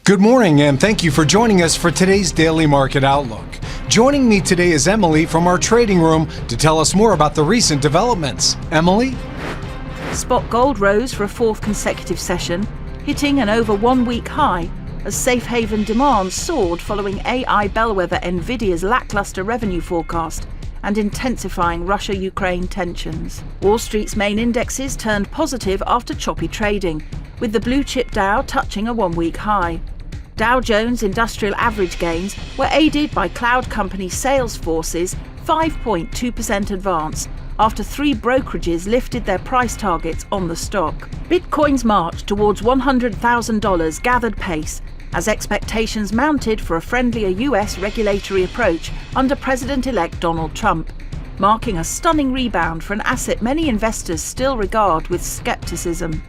Good morning, and thank you for joining us for today's Daily Market Outlook. Joining me today is Emily from our trading room to tell us more about the recent developments. Emily? Spot gold rose for a fourth consecutive session, hitting an over 1 week high as safe haven demand soared following AI bellwether Nvidia's lackluster revenue forecast and intensifying Russia-Ukraine tensions. Wall Street's main indexes turned positive after choppy trading, with the blue chip Dow touching a 1 week high. Dow Jones Industrial Average gains were aided by cloud company Salesforce's 5.2% advance after three brokerages lifted their price targets on the stock. Bitcoin's march towards $100,000 gathered pace as expectations mounted for a friendlier US regulatory approach under President-elect Donald Trump, marking a stunning rebound for an asset many investors still regard with skepticism.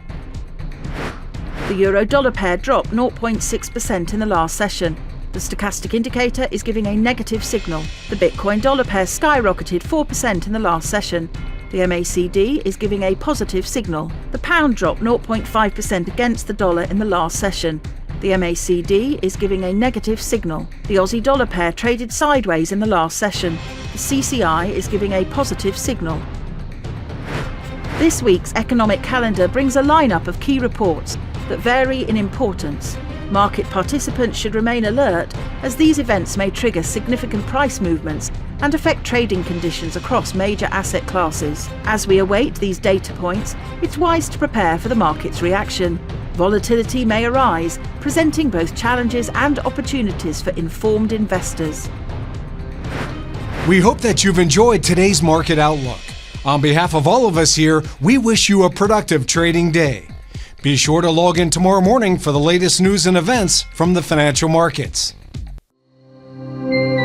The euro-dollar pair dropped 0.6% in the last session. The stochastic indicator is giving a negative signal. The Bitcoin-dollar pair skyrocketed 4% in the last session. The MACD is giving a positive signal. The pound dropped 0.5% against the dollar in the last session. The MACD is giving a negative signal. The Aussie-dollar pair traded sideways in the last session. The CCI is giving a positive signal. This week's economic calendar brings a lineup of key reports that vary in importance. Market participants should remain alert as these events may trigger significant price movements and affect trading conditions across major asset classes. As we await these data points, it's wise to prepare for the market's reaction. Volatility may arise, presenting both challenges and opportunities for informed investors. We hope that you've enjoyed today's Market Outlook. On behalf of all of us here, we wish you a productive trading day. Be sure to log in tomorrow morning for the latest news and events from the financial markets.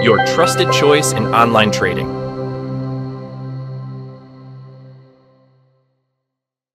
Your trusted choice in online trading.